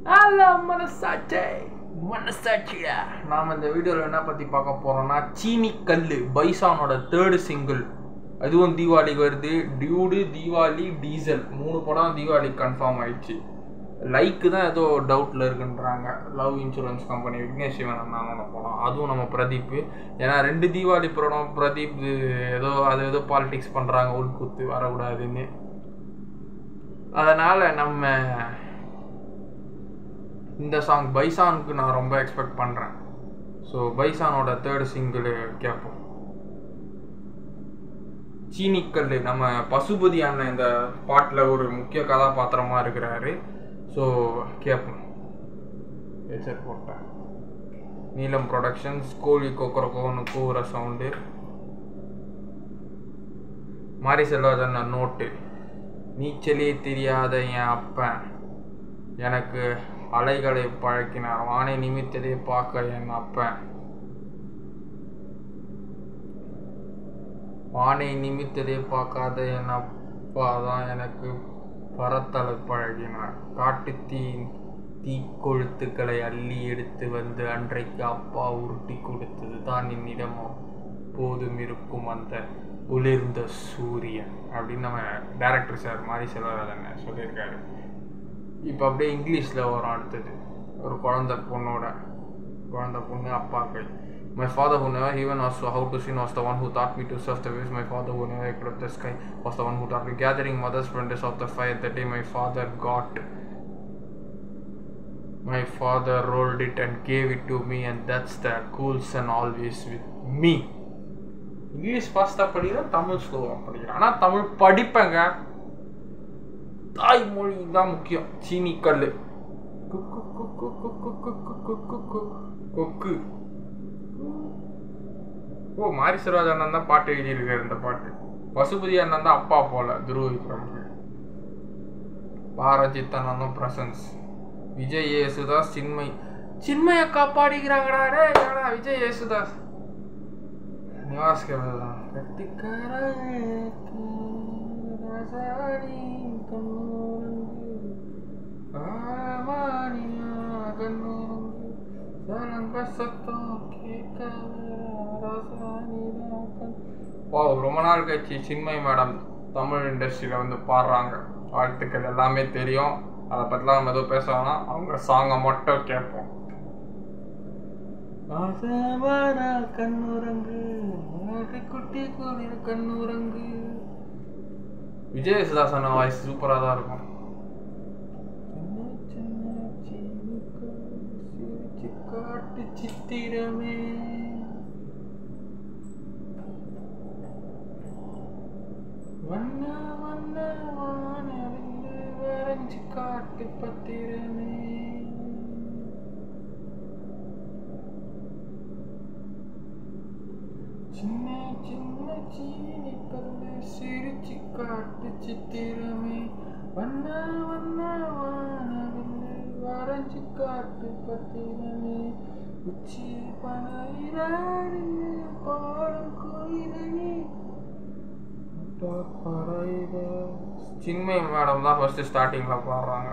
Hello மனசாட்சி மனசாட்சியா. நாம் இந்த வீடியோவில் என்ன பற்றி பார்க்க போகிறோம்னா, சீனி கல் பைசானோட 3rd சிங்கிள். அதுவும் தீபாவளிக்கு வருது. டியூடு, தீபாவளி, டீசல் 3 படம் தீபாவளிக்கு கன்ஃபார்ம் ஆயிடுச்சு. லைக்கு தான் ஏதோ டவுட்டில் இருக்குன்றாங்க. Love insurance company Vignesh Shivan அண்ணானோட படம், அதுவும் நம்ம பிரதீப். ஏன்னா 2 தீபாவளி படம் பிரதீப் ஏதோ பாலிடிக்ஸ் பண்ணுறாங்க, உள்குத்து வரக்கூடாதுன்னு. அதனால் நம்ம இந்த சாங் பைசானுக்கு நான் ரொம்ப எக்ஸ்பெக்ட் பண்ணுறேன். ஸோ பைசானோட 3rd சிங்கிள் கேட்போம். சீனிக்கல் நம்ம பசுபதி அண்ணன் இந்த பாட்டில் ஒரு முக்கிய கதாபாத்திரமாக இருக்கிறாரு. ஸோ கேட்போம். ஹெட்செட் போட்டேன். நீலம் ப்ரொடக்ஷன்ஸ், கோழி கொக்கரக்கோன்னு கூற சவுண்டு. மாரி செல்வராஜன் நோட்டு. நீச்சலே தெரியாத என் அப்பன் எனக்கு அலைகளை பழக்கினார், வானை நிமித்ததே பார்க்க என் அப்பன், வானை நிமித்ததே பார்க்காத என் அப்பா தான் எனக்கு பரத்தலை பழகினார். காட்டு தீ கொழுத்துக்களை அள்ளி எடுத்து வந்து அன்றைக்கு அப்பா உருட்டி கொடுத்தது தான் என்னிடம் போதும் இருக்கும் அந்த குளிர்ந்த சூரியன் அப்படின்னு நம்ம டைரக்டர் சார் மாரி செல்வராஜன் சொல்லியிருக்காரு. இப்போ அப்படியே இங்கிலீஷில் வரும். அடுத்தது ஒரு குழந்தை பொண்ணு அப்பாக்கள். My father who never even asked how to sing was the one who taught me to surf the waves. My father who never looked at the sky was the one who taught me gathering mother's splendors of the fire. The day my father rolled it and gave it to me, and that's the cool sun always with me. English ஃபாஸ்ட்டாக படிக்கிறேன், தமிழ் ஸ்லோவாக படிக்கிறேன். ஆனால் தமிழ் படிப்பேங்க. தாய்மொழி தான் முக்கியம். சீனி கல் கொக்கு. ஓ, மாரி செல்வராஜ் அண்ணன் தான் பாட்டு எழுதியிருக்காரு. இந்த பாட்டு பசுபதி அண்ணன் தான் அப்பா போல துருவ விக்ரமுக்கு. பாரஜித் அண்ணனும் பிரசன்ஸ். விஜய் யேசுதாஸ், சின்மய அக்கா பாடிக்கிறாங்கடா. விஜய் யேசுதாஸ், நிவாஸ் கேவல் ரொம்ப நாள் கழிச்சு சின்மய் மேடம் தமிழ் இண்டஸ்ட்ரியில் வந்து பாடுறாங்க. வாழ்த்துக்கள். எல்லாமே தெரியும், அதை பற்றிலாம் நம்ம எதுவும் பேச வேணாம். அவங்க சாங்கை மட்டும் கேட்போம். கண்ணுரங்கு குட்டி கண்ணுரங்கு. விஜய் யேசுதாஸ் வாய்ஸ் சூப்பராக தான் இருக்கும். காட்டு சித்திரமே வண்ண வண்ண வானவில்லு வரைஞ்சு காட்டு பத்திரமே. சின்ன சின்ன சீனி கல்லு சிரிச்சு காட்டு சித்திரமே. வண்ண வண்ண வானவில்லு வரைஞ்சு காட்டு பத்திரமே. உச்சி பனையிலே பாடும் கோயிலே. சின்மய் மேடம் தான் ஃபர்ஸ்ட் ஸ்டார்டிங்ல பாடுறாங்க.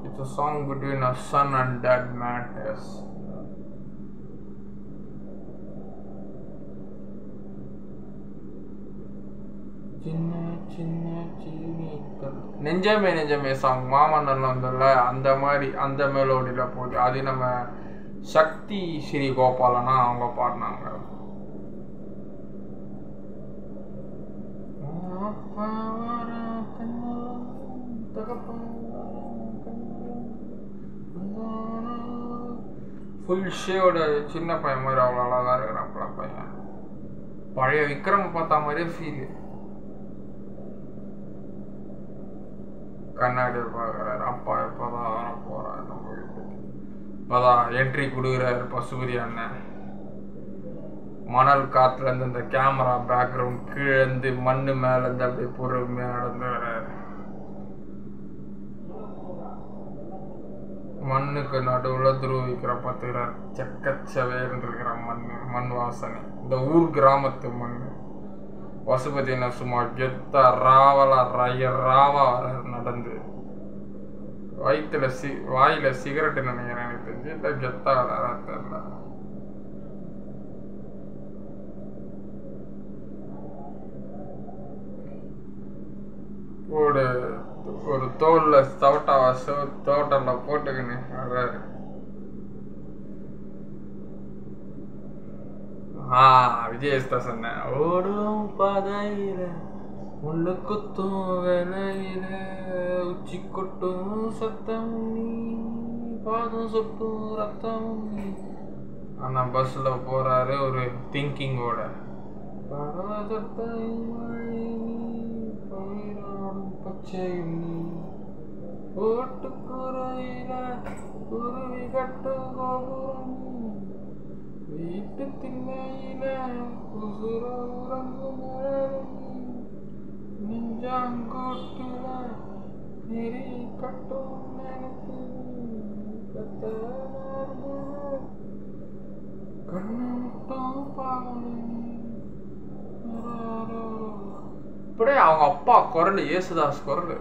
It's a song between a son and dad matters. சின்ன சின்ன சீனிக்கல். நெஞ்சமே நெஞ்சமே சாங் மாமன்னன் வந்தல அந்த மாதிரி அந்த மெலோடியில் போகுது. அது நம்ம சக்தி ஸ்ரீ கோபாலனா அவங்க பாடினாங்க. ஃபுல் ஷேவோட சின்ன பையன் மாதிரி அவ்வளோ அழகாக இருக்கிறாப்புல பையன். பழைய விக்ரம் பார்த்தா மாதிரியே ஃபீல். கண்ணாடி பார்க்குறாரு. அப்பா எப்போதான் வர போகிறார் நம்ம வீட்டுக்கு. இப்போதான் என்ட்ரி கொடுக்குறாரு பசுபதி அண்ணன். மணல் காற்றுலேருந்து இந்த கேமரா பேக்ரவுண்ட் கீழேருந்து மண்ணு மேலேருந்து அப்படியே பொறுமையாக நடந்து வர்றாரு. மண்ணுக்கு நடுவில் துருவிக்கிற பார்த்துக்கிறார். செக்கச்சவேன்னு இருக்கிற மண் வாசனை. இந்த ஊர் கிராமத்து மண். பசுபதி என்ன சும்மா கெத்தா ராவலா ராவா நடந்து வாயில சிகரெட்டு நினைக்கிறேன் எனக்கு தெரிஞ்சு. இல்லை கெத்தா தெரியல. ஒரு தோல்ல தோட்டல்ல போட்டுக்கின்னு வர்றாரு. விஜயஸ்தா சொன்னேன். ஓடும் பாதையில முள்ளு குத்தும் வேலையில உச்சி கொட்டும் சத்தம் நீ பாதம் சொட்டும் ரத்தம் நீ. ஆனா பஸ்ல போறாரு ஒரு திங்கிங்கோட. பச்சையும் நீ ஓட்டுக்குறையில குருவி கட்டும் கோபுரம் வீட்டு திண்ணையில உசுர உறங்கும் நெஞ்சாங்கோட்டுல நெறி கட்டும் நினைத்து கண்ணு முட்டும் பாவனி. இப்படியே அவங்க அப்பா குரல், இயேசுதாஸ் குரல்.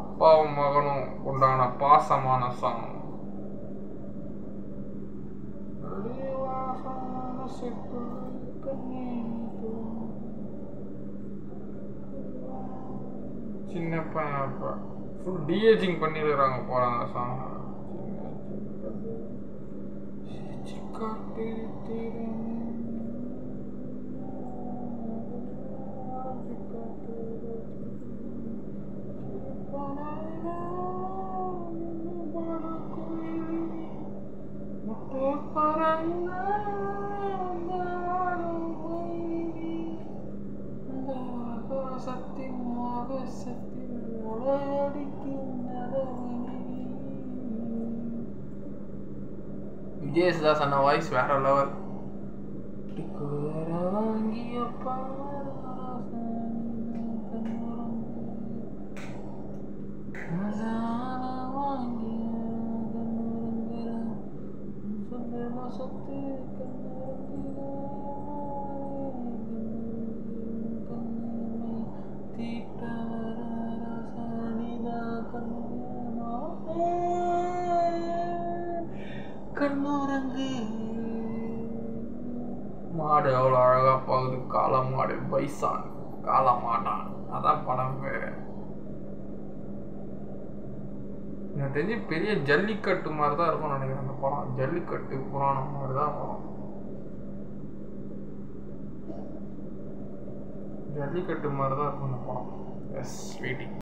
அப்பாவும் மகனும் உண்டான பாசமான சாங். சின்ன பையன் அப்பா ஃபுல் டிஏஜிங் பண்ணிடுறாங்க போறாங்க சாங். விஜயசுதாஸ் அண்ணா வாய்ஸ் வேற லெவல். மாடு அவ்வளோ அழகா போகுது. காளை மாடு, பைசான் காளை மாட்டான், அதான் படம் பேரு. எனக்கு தெரிஞ்சு பெரிய ஜல்லிக்கட்டு மாதிரி தான் இருக்கும்னு நினைக்கிறேன் அந்த படம். ஜல்லிக்கட்டு புராணம் மாதிரி தான் படம். ஜல்லிக்கட்டு மாதிரி தான் இருக்கும் அந்த படம். Yes waiting.